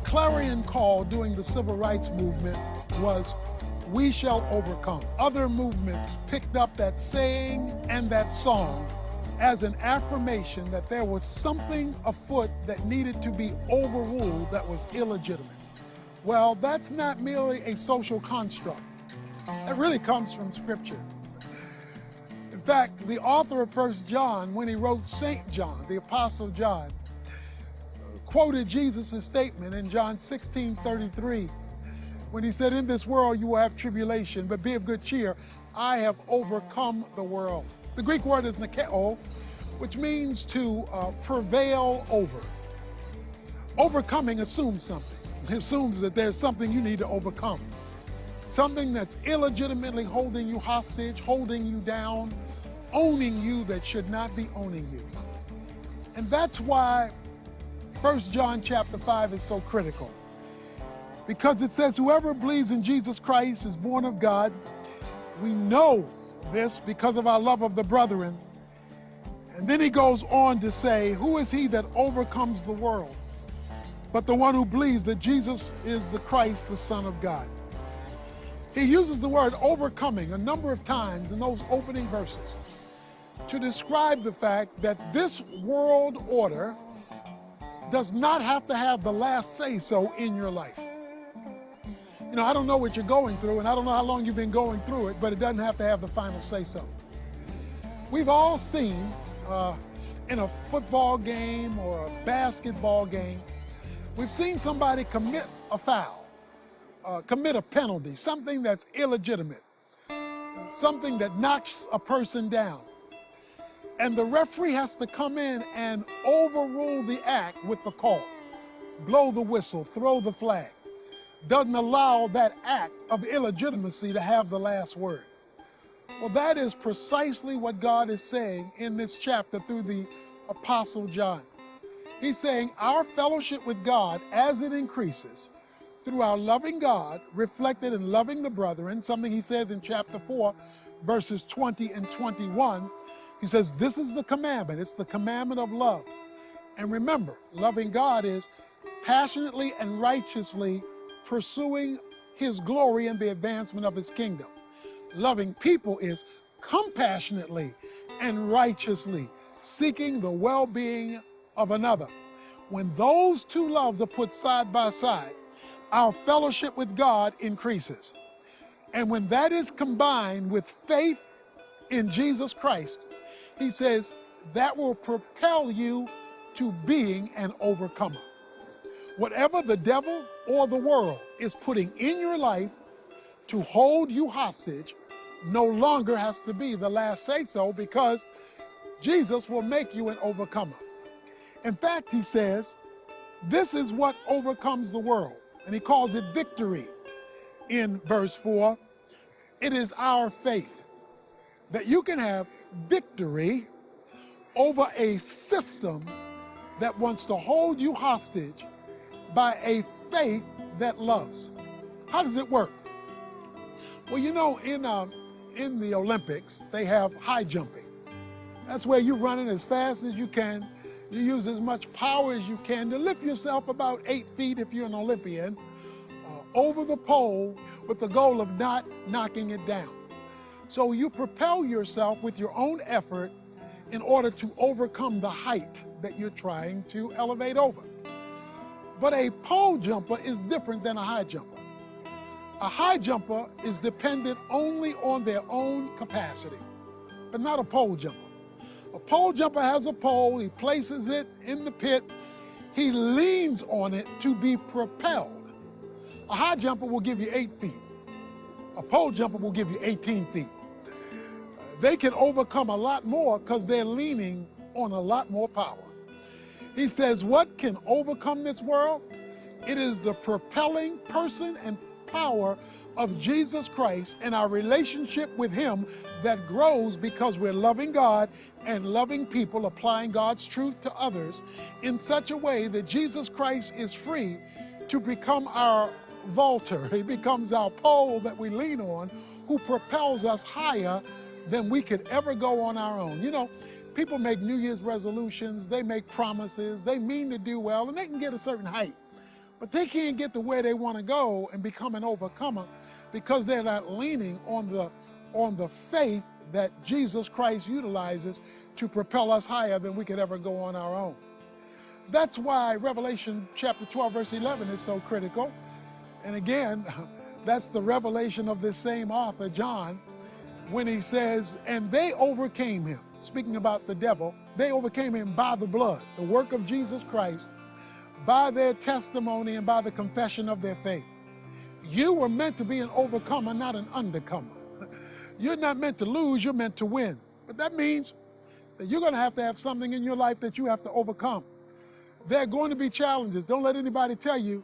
clarion call during the civil rights movement was, "We shall overcome." Other movements picked up that saying and that song as an affirmation that there was something afoot that needed to be overruled that was illegitimate. Well, that's not merely a social construct. It really comes from Scripture. In fact, the author of 1 John, when he wrote St. John, the Apostle John, quoted Jesus' statement in John 16:33, when he said, "In this world you will have tribulation, but be of good cheer. I have overcome the world." The Greek word is nikeo, which means to prevail over. Overcoming assumes something. It assumes that there's something you need to overcome. Something that's illegitimately holding you hostage, holding you down, owning you that should not be owning you. And that's why 1 John chapter 5 is so critical. Because it says, whoever believes in Jesus Christ is born of God. We know this because of our love of the brethren. And then he goes on to say, who is he that overcomes the world? But the one who believes that Jesus is the Christ, the Son of God. He uses the word overcoming a number of times in those opening verses to describe the fact that this world order does not have to have the last say-so in your life. You know, I don't know what you're going through, and I don't know how long you've been going through it, but it doesn't have to have the final say-so. We've all seen in a football game or a basketball game, we've seen somebody commit a foul, commit a penalty, something that's illegitimate, something that knocks a person down. And the referee has to come in and overrule the act with the call, blow the whistle, throw the flag. Doesn't allow that act of illegitimacy to have the last word. Well, that is precisely what God is saying in this chapter through the Apostle John. He's saying our fellowship with God, as it increases, through our loving God, reflected in loving the brethren, something he says in chapter 4, verses 20 and 21, he says, this is the commandment. It's the commandment of love. And remember, loving God is passionately and righteously pursuing his glory and the advancement of his kingdom. Loving people is compassionately and righteously seeking the well-being of another. When those two loves are put side by side, our fellowship with God increases. And when that is combined with faith in Jesus Christ, he says that will propel you to being an overcomer. Whatever the devil or the world is putting in your life to hold you hostage no longer has to be the last say-so, because Jesus will make you an overcomer. In fact, he says, this is what overcomes the world. And he calls it victory in verse 4. It is our faith that you can have victory over a system that wants to hold you hostage by a faith that loves. How does it work? Well, you know, in the Olympics, they have high jumping. That's where you're running as fast as you can. You use as much power as you can to lift yourself about 8 feet if you're an Olympian, over the pole with the goal of not knocking it down. So you propel yourself with your own effort in order to overcome the height that you're trying to elevate over. But a pole jumper is different than a high jumper. A high jumper is dependent only on their own capacity, but not a pole jumper. A pole jumper has a pole, he places it in the pit, he leans on it to be propelled. A high jumper will give you 8 feet. A pole jumper will give you 18 feet. They can overcome a lot more because they're leaning on a lot more power. He says, what can overcome this world? It is the propelling person and power of Jesus Christ and our relationship with him that grows because we're loving God and loving people, applying God's truth to others in such a way that Jesus Christ is free to become our vaulter. He becomes our pole that we lean on, who propels us higher than we could ever go on our own. You know, people make New Year's resolutions, they make promises, they mean to do well, and they can get a certain height. But they can't get to where they want to go and become an overcomer because they're not leaning on the faith that Jesus Christ utilizes to propel us higher than we could ever go on our own. That's why Revelation chapter 12, verse 11 is so critical. And again, that's the revelation of this same author, John, when he says, and they overcame him. Speaking about the devil, they overcame him by the blood, the work of Jesus Christ, by their testimony and by the confession of their faith. You were meant to be an overcomer, not an undercomer. You're not meant to lose, you're meant to win. But that means that you're going to have something in your life that you have to overcome. There are going to be challenges. Don't let anybody tell you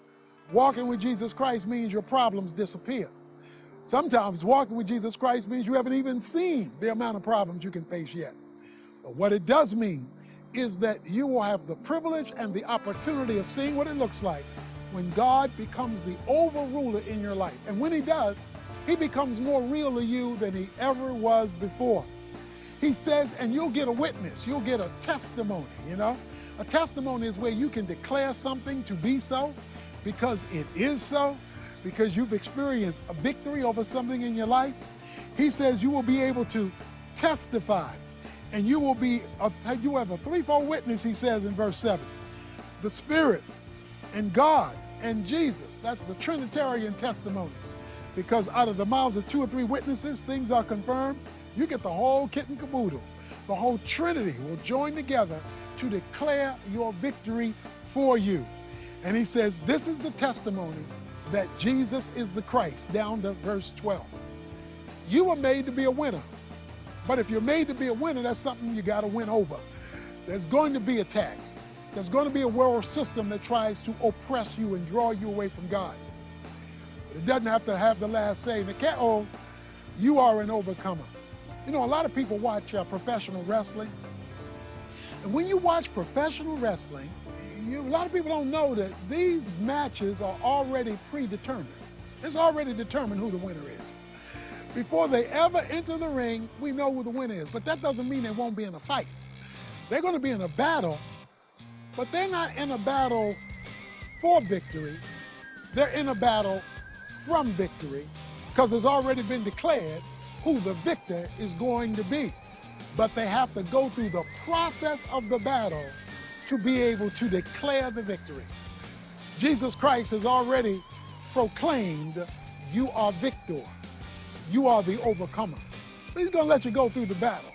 walking with Jesus Christ means your problems disappear. Sometimes walking with Jesus Christ means you haven't even seen the amount of problems you can face yet. But what it does mean is that you will have the privilege and the opportunity of seeing what it looks like when God becomes the overruler in your life. And when he does, he becomes more real to you than he ever was before. He says, and you'll get a witness, you'll get a testimony, you know? A testimony is where you can declare something to be so because it is so, because you've experienced a victory over something in your life. He says you will be able to testify, and you have a threefold witness, he says in verse 7. The Spirit and God and Jesus. That's a Trinitarian testimony. Because out of the mouths of two or three witnesses, things are confirmed. You get the whole kit and caboodle. The whole Trinity will join together to declare your victory for you. And he says, this is the testimony that Jesus is the Christ, down to verse 12. You were made to be a winner. But if you're made to be a winner, that's something you got to win over. There's going to be attacks. There's going to be a world system that tries to oppress you and draw you away from God. It doesn't have to have the last say. You are an overcomer. You know, a lot of people watch professional wrestling. And when you watch professional wrestling, a lot of people don't know that these matches are already predetermined. It's already determined who the winner is. Before they ever enter the ring, we know who the winner is. But that doesn't mean they won't be in a fight. They're going to be in a battle, but they're not in a battle for victory. They're in a battle from victory because it's already been declared who the victor is going to be. But they have to go through the process of the battle to be able to declare the victory. Jesus Christ has already proclaimed, you are victor. You are the overcomer. He's going to let you go through the battle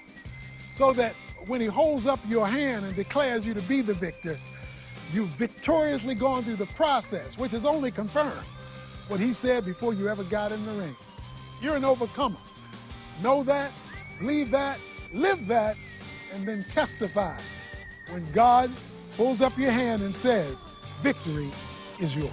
so that when he holds up your hand and declares you to be the victor, you've victoriously gone through the process, which has only confirmed what he said before you ever got in the ring. You're an overcomer. Know that, believe that, live that, and then testify when God pulls up your hand and says, victory is yours.